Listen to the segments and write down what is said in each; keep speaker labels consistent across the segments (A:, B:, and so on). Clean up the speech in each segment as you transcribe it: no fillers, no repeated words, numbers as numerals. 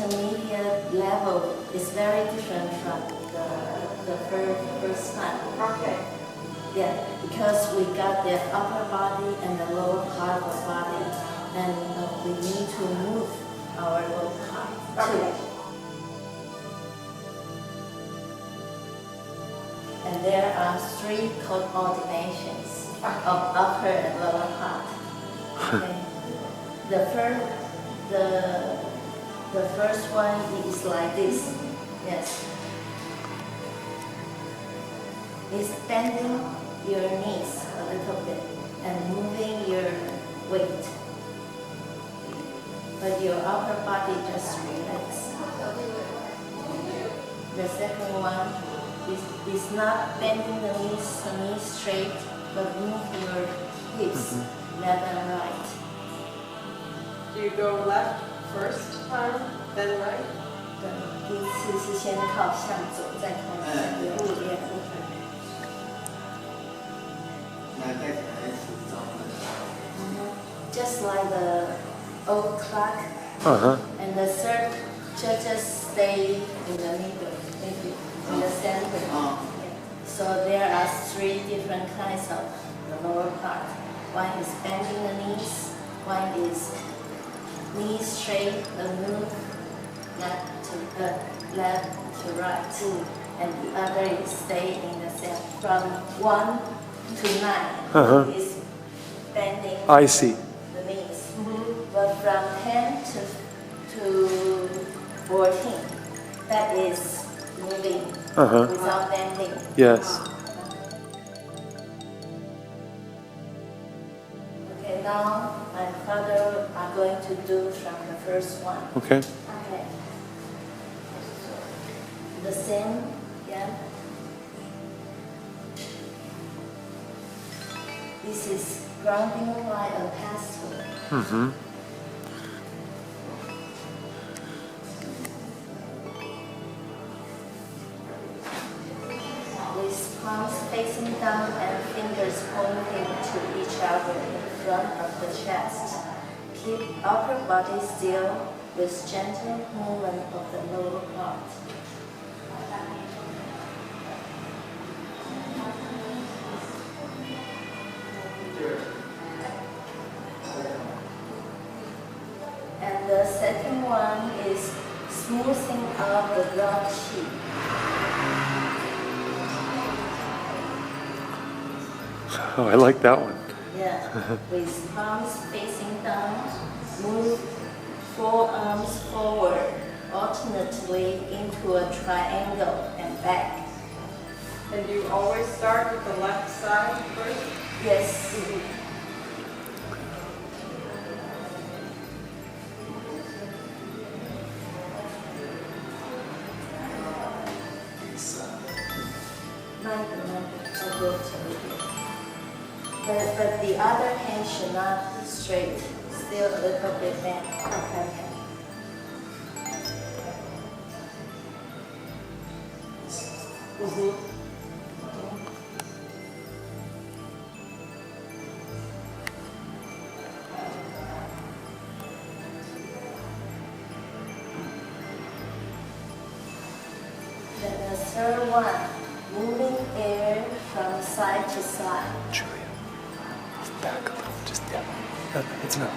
A: intermediate level is very different from the first time.
B: Okay.
A: Yeah, because we got the upper body and the lower part of the body, and we need to move our lower part too.
B: Okay.
A: And there are 3 coordinations of upper and lower part. Okay. The first one is like this. Yes. It's bending your knees a little bit and moving your weight. But your upper body just relax. The second one is not bending the knees straight, but move your hips left and right.
B: Do you go left first time, then right?
A: 对，第一次是先靠向左，再靠向右练。Just like the old clock. And the third just stay in the middle, maybe in the center. So there are 3 different kinds of the lower part. One is bending the knees, one is knees straight and move left to right, and the other is stay in the center. From 1 to 9 is bending
C: I see.
A: the knees, but from 10 to 14, that is moving without bending.
C: Yes.
A: Okay, now my father are going to do from the first one.
C: Okay.
A: Okay. The same, yeah. This is grounding like a pestle. With palms facing down and fingers pointing to each other in front of the chest. Keep upper body still with gentle movement of the lower part. And the second one is smoothing out the broad cheek.
C: Oh, I like that one.
A: Yeah, with palms facing down, move forearms forward alternately into a triangle and back.
B: And you always start with the left side first?
A: Yes. But the other hand should not be straight, still a little bit bent. Okay. Then the third one, moving air from side to side.
C: Julia, back a little. Just yeah. It's enough.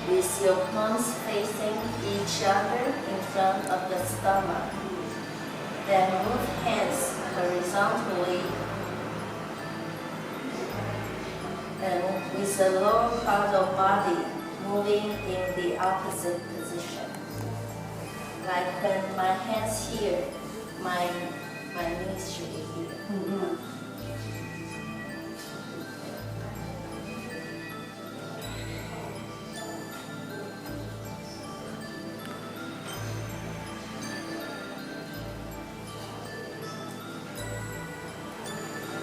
A: With your palms facing each other in front of the stomach. Then move hands horizontally. And with the lower part of body moving in the opposite position. Like when my hands here, my knees should be here.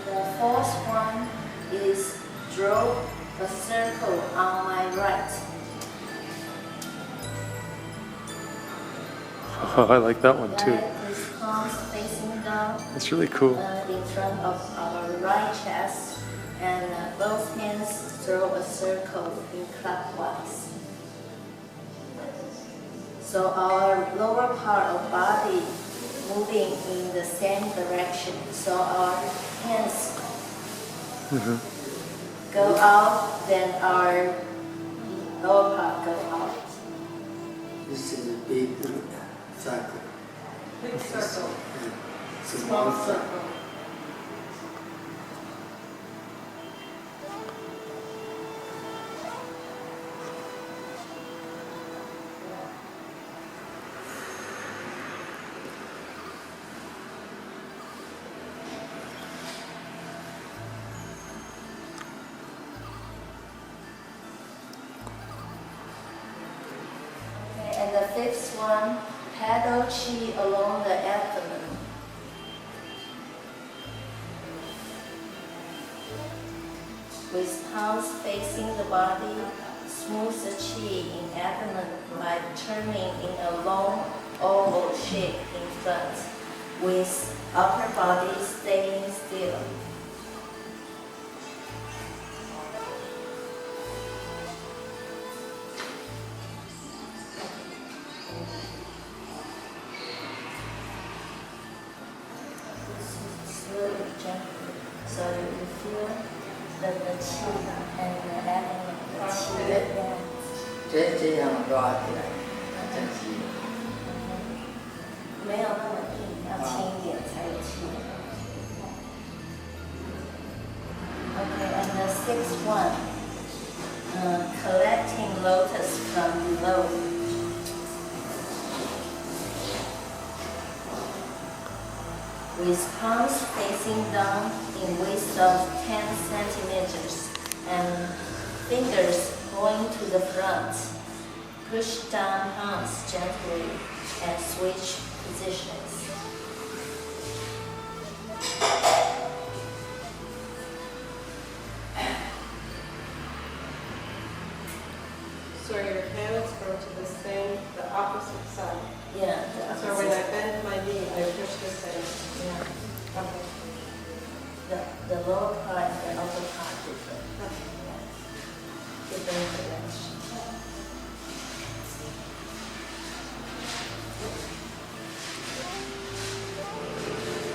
A: The fourth one is draw a circle on my right.
C: Oh, I like that one too.
A: With palms facing down.
C: That's really cool.
A: In front of our right chest, and both hands draw a circle in clockwise. So our lower part of body moving in the same direction. So our hands go out, then our lower part go out.
D: This is a big circle.
B: Big circle.
D: Small circle.
A: And the fifth one, paddle chi along the abdomen. With palms facing the body, smooth the chi in abdomen by turning in a long oval shape in front, with upper body staying still. Slowly, gently, so you can feel the chi and the abdomen, the chi advance.
D: 这样抓起来，真是。
A: 没有那么硬，要轻一点才有气。Okay, and the sixth one, collecting lotus from below. With palms facing down in width of 10 centimeters and fingers going to the front. Push down palms gently and switch positions.
B: So your hands go to the opposite side.
A: Yeah.
B: So when I bend my knee, I push the same.
A: Yeah. Okay. The lower part and the upper part different. Different direction.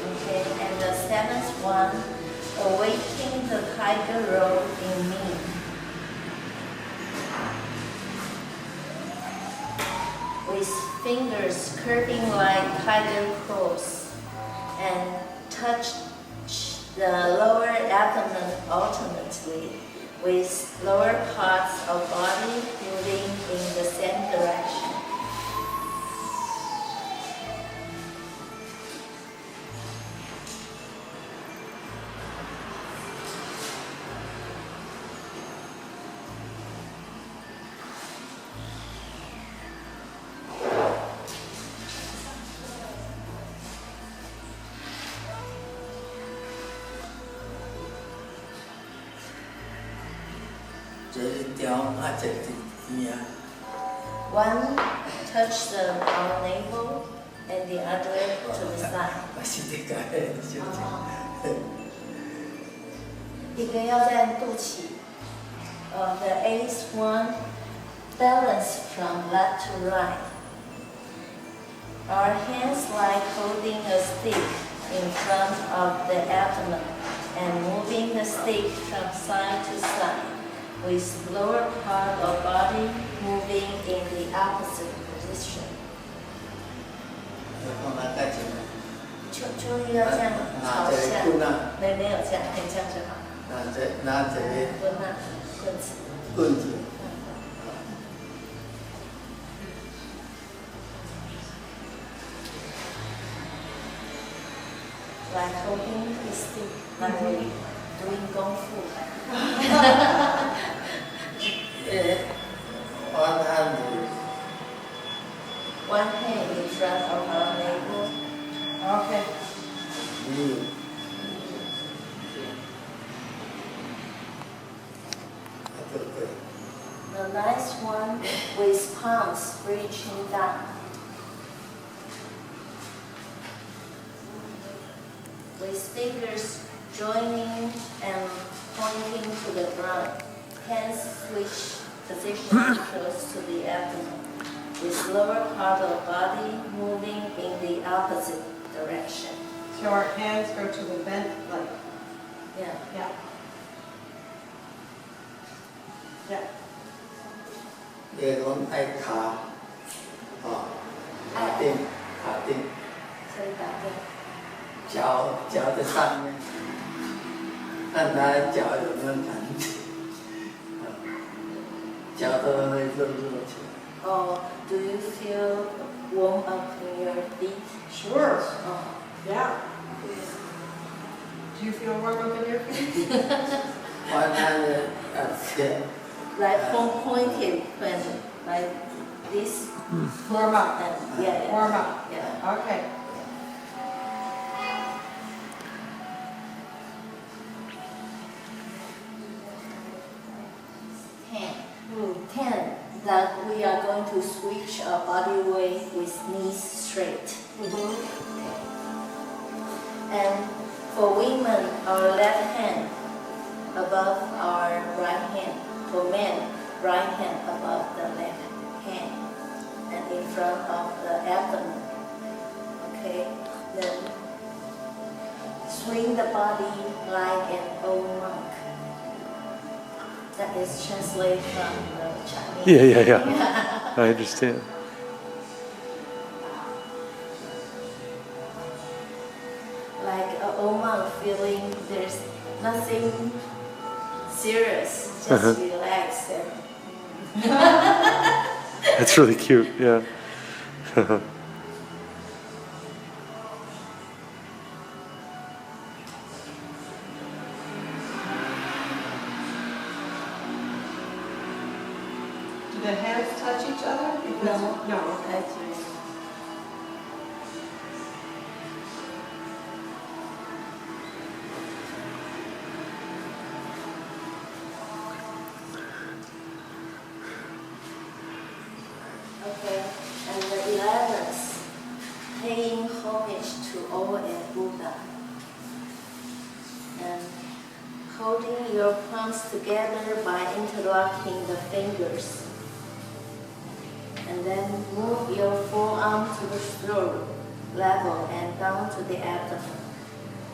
A: Okay, and the seventh one, awakening the tiger roll in me. With fingers curving like tiger claws and touch the lower abdomen alternately, with lower parts of body moving in the same direction. One touch the our navel and the other to the side. 一个要在肚脐。The eighth one, balance from left to right. Our hands like holding a stick in front of the abdomen and moving the stick from side to side, with lower part of body moving in the opposite position. 注意要这样朝下，没有这样，可以这样就好。
D: 拿这个棍子。
A: Like holding the stick, like doing kung fu. One hand in front of our navel. Okay. The ninth one with palms reaching down. With fingers joining and pointing to the ground. Hands switch position close to the abdomen. with lower part of the body moving in the opposite direction.
B: So our hands go to the bent leg.
A: Yeah.
B: Yeah. Yeah.
D: เดี๋ยวไอ้ขาขาเต้นขาเต้น
A: 所以打对。
D: 脚的上面，看他脚有没有感觉，脚都会热起来。
A: Oh, do you feel warm up in your feet?
B: Sure.
A: Oh.
B: Yeah. Do you feel warm up in your feet?
D: 完他的前
A: Like pointed when like this.
B: Warm up.
A: And yeah.
B: Warm up.
A: Yeah.
B: Okay.
A: Ten. That we are going to switch our body weight with knees straight. And for women, our left hand above our right hand. For men, right hand above the left hand and in front of the abdomen. Okay. Then swing the body like an old monk. That is translated from the Chinese.
C: Yeah. I understand.
A: Like an old monk feeling there's nothing serious, just relax and
C: That's really cute, yeah.
B: Do the hands touch each other? Because, no.
A: actually. Okay, and the 11th, paying homage to all and Buddha. And holding your palms together by interlocking the fingers. And then move your forearm to the throat level and down to the abdomen.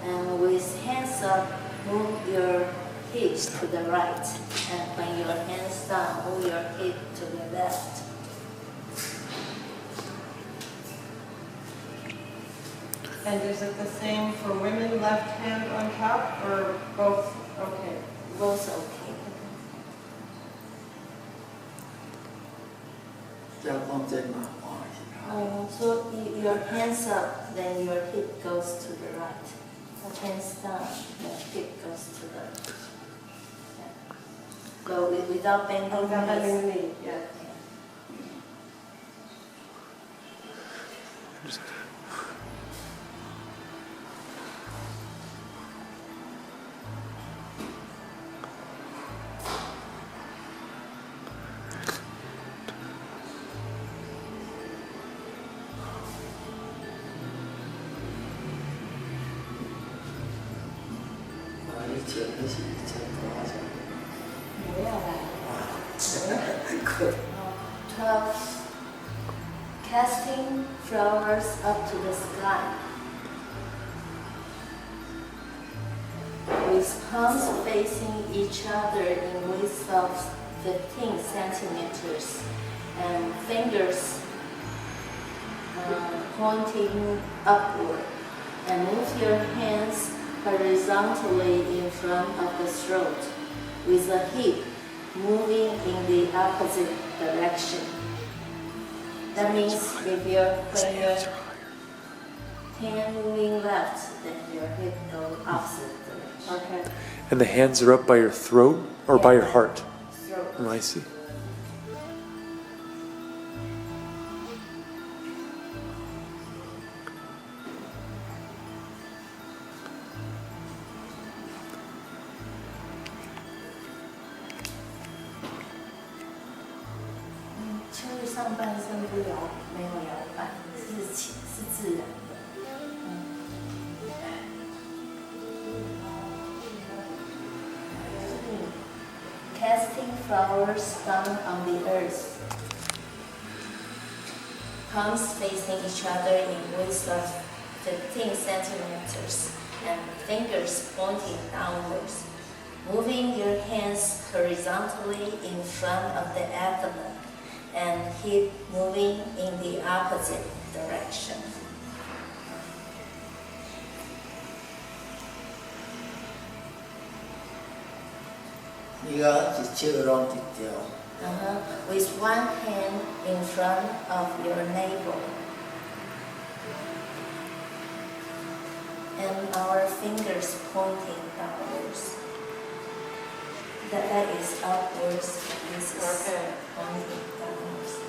A: And with hands up, move your hips to the right. And when your hands down, move your hip to the left.
B: And is it the same for women, left hand on top, or both? Okay.
A: Both okay.
D: 要放在马花一下。
A: So your hands up, then your hip goes to the right. Hands down, your hip goes to the left. Yeah. So without bending the
B: Without bending the
A: knees.
B: knee, yeah.
A: Yeah. 12. Casting flowers up to the sky. With palms facing each other in width of 15 centimeters and fingers pointing upward. And move your hands horizontally in front of the throat with the hip moving in the opposite direction. That means when your hand moving left, then your hip goes opposite direction.
B: Okay.
C: And the hands are up by your throat or by your heart?
A: Throat.
C: Oh, I see.
A: Casting flowers down on the earth. palms facing each other in width of 15 centimeters and fingers pointing downwards. Moving your hands horizontally in front of the abdomen and hip moving in the opposite direction. With one hand in front of your navel and our fingers pointing downwards. That is upwards, this is pointing downwards.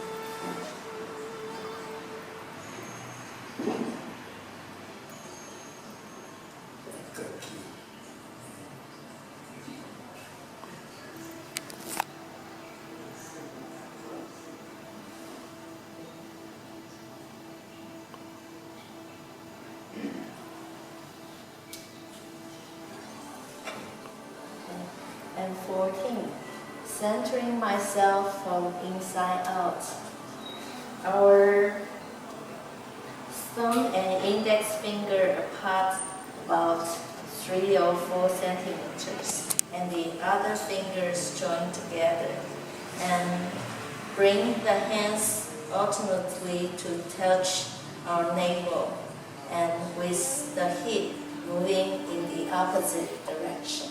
A: And 14, centering myself from inside out. Our thumb and index finger apart about 3 or 4 centimeters, and the other fingers joined together. And bring the hands alternately to touch our navel, and with the hip moving in the opposite direction.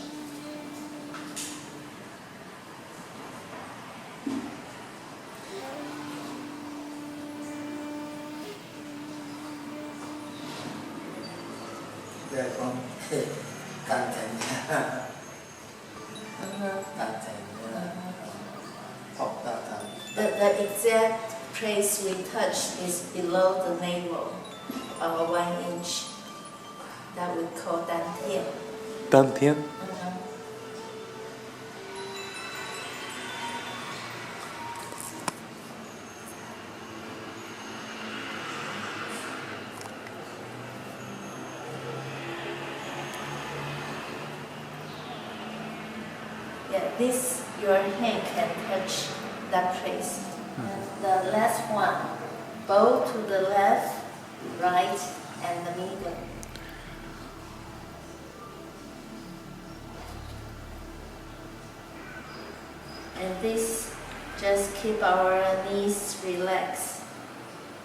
A: The exact place we touch is below the navel, about 1 inch. That we call Tian.
C: Tian?
A: Yeah, this, your hand can touch that place. And the last one, bow to the left, right, and the middle. And this, just keep our knees relaxed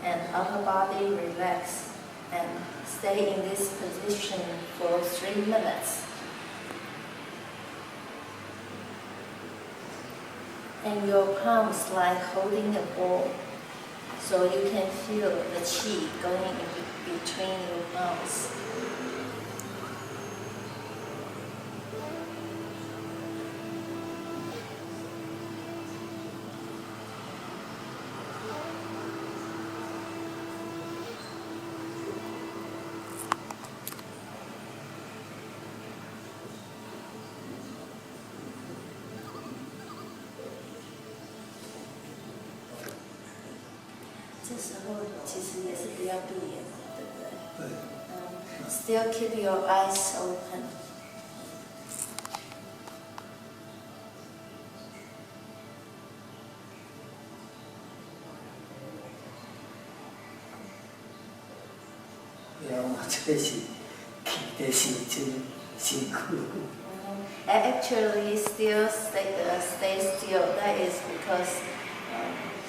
A: and upper body relaxed, and stay in this position for 3 minutes. And your palms like holding a ball, so you can feel the qi going in between your palms. Still keep your eyes open. Actually, still stay still. That is because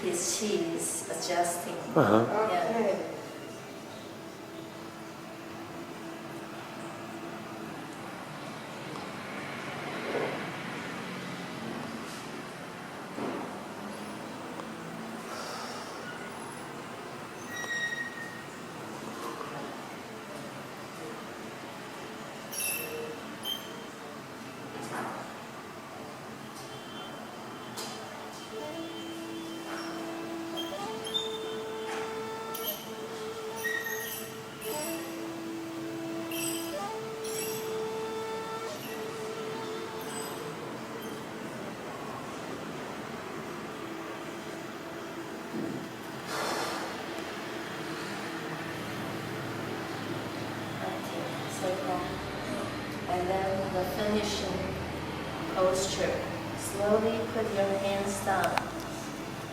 A: his qi is adjusting. Yeah. And then the finishing posture. Slowly put your hands down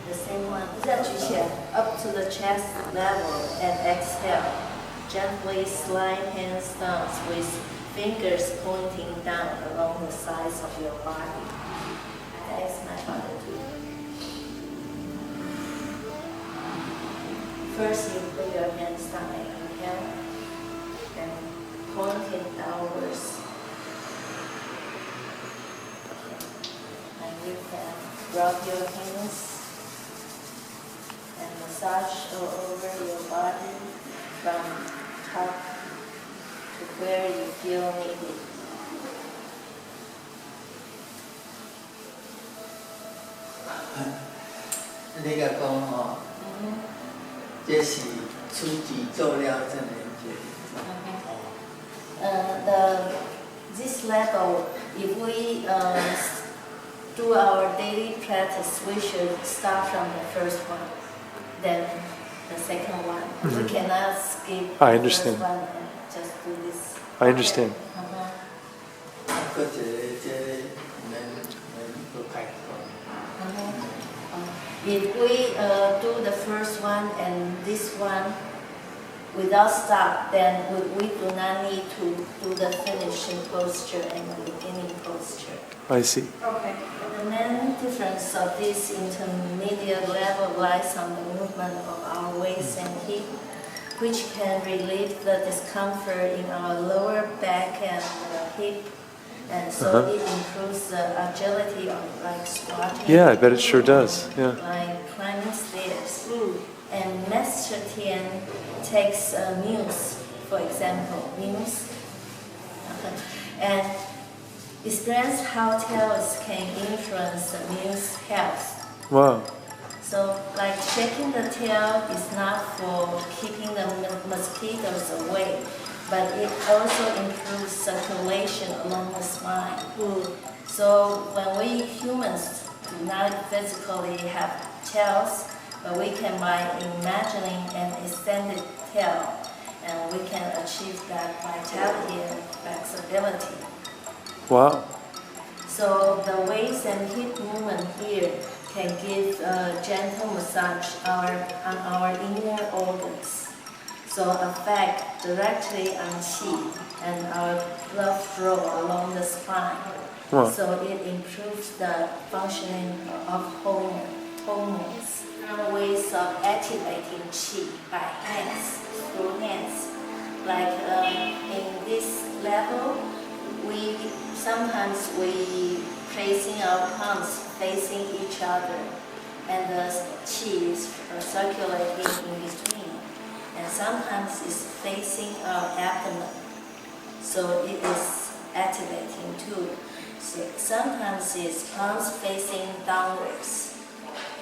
A: The same one. 再举起来 up to the chest level and exhale. Gently slide hands down with fingers pointing down along the sides of your body. That's my body too. First, you put your hands down and inhale, and pointing downwards. And you can rub your hands and massage all over your body from top to where you feel needed.
D: Cái cái con họ,这是初级做了真的
A: This level, if we do our daily practice, we should start from the first one, then the second one. We cannot skip
C: I
A: the
C: understand.
A: first one and just do this.
C: I understand.
D: có thể mình có cách
A: If we do the first one and this one without stop, then we do not need to do the finishing posture and the beginning posture.
C: I see.
B: Okay.
A: The main difference of this intermediate level lies on the movement of our waist and hip, which can relieve the discomfort in our lower back and hip, and so it improves the agility of like squatting.
C: Yeah, I bet it sure does. Yeah.
A: Like climbing stairs. And Master Tian takes mules, for example, mules, and experience how tails can influence the mule's health.
C: Wow.
A: So, like shaking the tail is not for keeping the mosquitoes away, but it also improves circulation along the spine. So, when we humans do not physically have tails, but we can by imagining an extended tail, and we can achieve that vitality and flexibility.
C: Wow.
A: So the waist and hip movement here can give a gentle massage on our inner organs. So affect directly on chi and our blood flow along the spine.
C: Wow.
A: So it improves the functioning of hormones. Ways of activating chi by hands, through hands. Like in this level, sometimes we placing our palms facing each other, and the chi is circulating in between. And sometimes it's facing our abdomen, so it is activating too. So sometimes it's palms facing downwards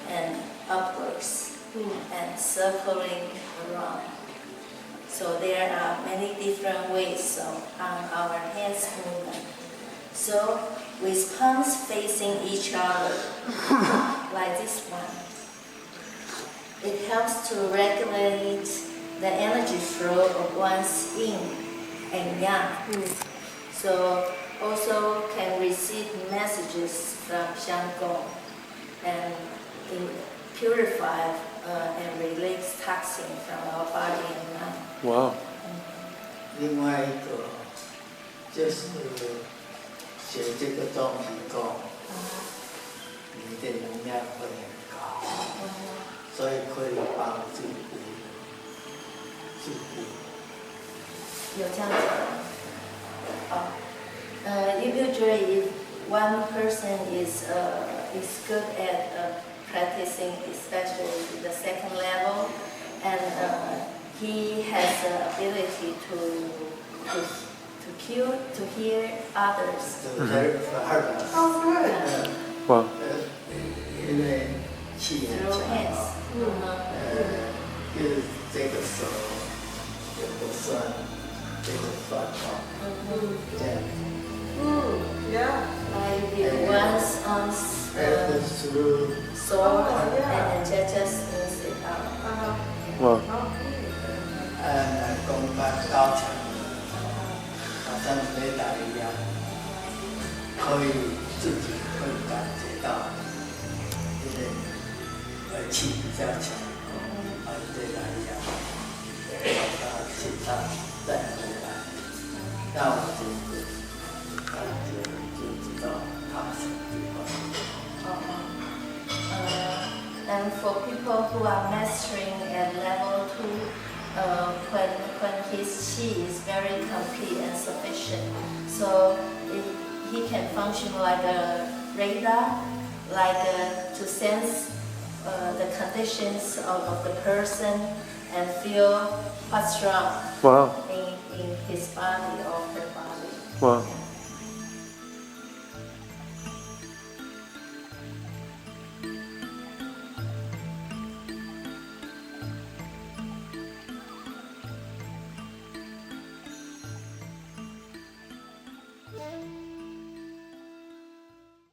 A: and upwards and circling around. So there are many different ways on our hands movement. So with palms facing each other, like this one, it helps to regulate the energy flow of one's yin and yang. So also can receive messages from Xiang Gong and purify and release toxin from our body and mind.
C: Wow.
D: 另外一个就是学这个东西功，你的能量会很高，所以可以帮助你助力。
A: 有这样子的usually if one person is good at practicing, especially the second level, and he has the ability to hear others.
B: Oh, good.
C: Wow.
D: 因为气很
A: Through
D: 强
A: hands.
D: 就是这个手有的酸，这个酸这样。
B: Yeah.
A: Like the one's on sore and just moves it out.
C: Wow.
D: 公办高强，好像雷达一样，可以自己会感觉到，就是气比较强，对来讲，他心脏再回来，那我就知道他什么地方。
A: And for people who are mastering at level 2, when his qi is very complete and sufficient, so he can function like a radar, like to sense the conditions of the person and feel what's wrong
C: Wow.
A: in his body or her body.
C: Wow.